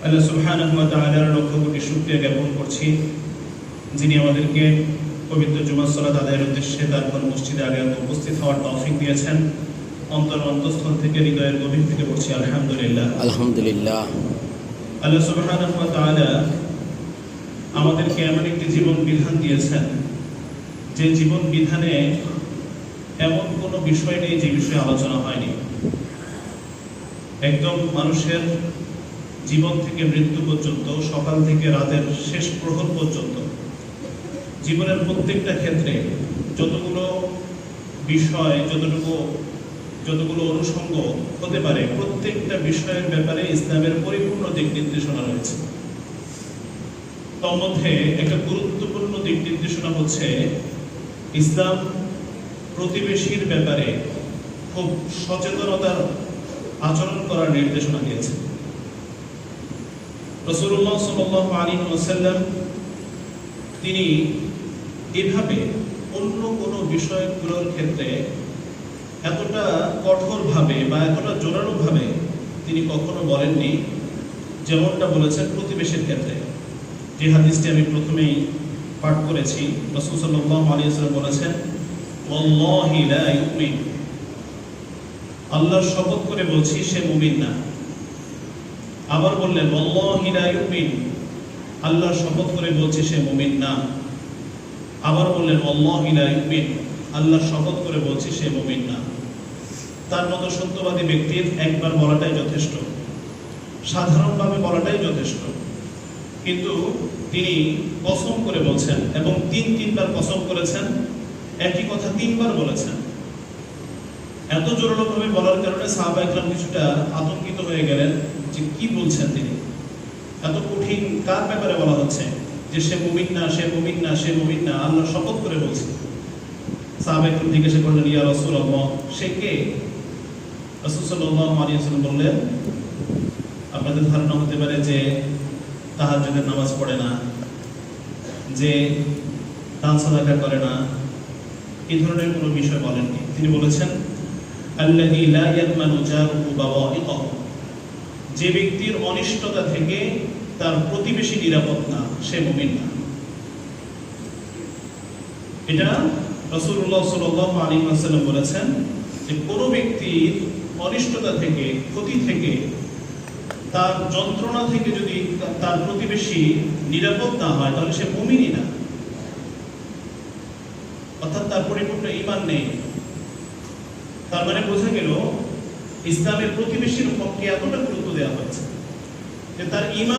আল্লাহ সুবহানাহু ওয়া তাআলার লক্ষ কোটি শুকরিয়া জ্ঞাপন করছি, যিনি আমাদেরকে পবিত্র জুমার সালাত আদায়ের উদ্দেশ্যে তার মসজিদে আগে উপস্থিত হওয়ার তৌফিক দিয়েছেন। অন্তঃস্থল থেকে, হৃদয়ের গভীর থেকে বলছি আলহামদুলিল্লাহ। আলহামদুলিল্লাহ। আল্লাহ সুবহানাহু ওয়া তাআলা আমাদেরকে এমন একটি জীবন বিধান দিয়েছেন, যে জীবন বিধানে এমন কোনো বিষয় নেই যে বিষয়ে আলোচনা হয়নি। একদম মানুষের জীবন থেকে মৃত্যু পর্যন্ত, সকাল থেকে রাতের শেষ প্রহর পর্যন্ত জীবনের প্রত্যেকটা ক্ষেত্রে যতগুলো বিষয়, যতগুলো অনুষঙ্গ হতে পারে, প্রত্যেকটা বিষয়ের ব্যাপারে ইসলামের পরিপূর্ণ দিক নির্দেশনা রয়েছে। তার মধ্যে একটা গুরুত্বপূর্ণ দিক নির্দেশনা হচ্ছে, ইসলাম প্রতিবেশীর ব্যাপারে খুব সচেতনতার আচরণ করার নির্দেশনা দিয়েছে। রাসূলুল্লাহ সাল্লাল্লাহু আলাইহি ওয়াসাল্লাম তিনি এভাবে অন্য কোনো বিষয়গুলোর ক্ষেত্রে এতটা কঠোরভাবে বা এতটা জোরালোভাবে তিনি কখনো বলেননি, যেমনটা বলেছেন প্রতিবেশীর ক্ষেত্রে। যে হাদিসটি আমি প্রথমেই পাঠ করেছি, রাসূল সাল্লাল্লাহু আলাইহি ওয়াসাল্লাম বলেছেন, ওয়াল্লাহি লা ইউমিন, আল্লাহর শপথ করে বলছি সে মুমিন না। আবার বললেন ওয়াল্লাহি লা ইউমিন, আল্লাহর শপথ করে বলছি সে মুমিন না। আবার বললেন ওয়াল্লাহি লা ইউমিন, আল্লাহর শপথ করে বলছি সে মুমিন না। তার মতো সত্যবাদী ব্যক্তির একবার বলাটাই যথেষ্ট, সাধারণভাবে বলাটাই যথেষ্ট, কিন্তু তিনি কসম করে বলছেন এবং তিনবার কসম করেছেন, একই কথা তিনবার বলেছেন। এত জোরালোভাবে বলার কারণে সাহাবা ইকরাম কিছুটা আতঙ্কিত হয়ে গেলেন যে কি বলছেন তিনি, এত কঠিন কার ব্যাপারে বলা হচ্ছে যে সে মুমিন না, সে মুমিন না, সে মুমিন না, আল্লাহ শপথ করে বলছে। সাহাবা ইকরাম জিজ্ঞাসা করলেন, ইয়া রাসূলুল্লাহ, সে কে? রাসূল সাল্লাল্লাহু আলাইহি ওয়াসাল্লাম বললেন, আপনাদের ধারণা হতে পারে যে তাহাজ্জুদের নামাজ পড়ে না, যে দান সাদাকা করে না, এই ধরনের কোনো বিষয় বলেননি। তিনি বলেছেন, আল্লাযী লা ইয়ামানু জারুহু বাওয়াইকাহু, যে ব্যক্তির অনিষ্টতা থেকে তার প্রতিবেশী নিরাপদ না, সে মুমিন না। এটা রাসূলুল্লাহ সাল্লাল্লাহু আলাইহি ওয়াসাল্লাম বলেছেন যে কোনো ব্যক্তির অনিষ্টতা থেকে, ক্ষতি থেকে, তার যন্ত্রণা থেকে যদি তার প্রতিবেশী নিরাপদ না হয়, তাহলে সে মুমিনই না, অর্থাৎ তার পরিপূর্ণ ঈমান নেই। তার মানে বোঝা গেল ইসলামের প্রতিবেশীর পক্ষে এতটা গুরুত্ব দেওয়া হয়েছে যে তার ঈমান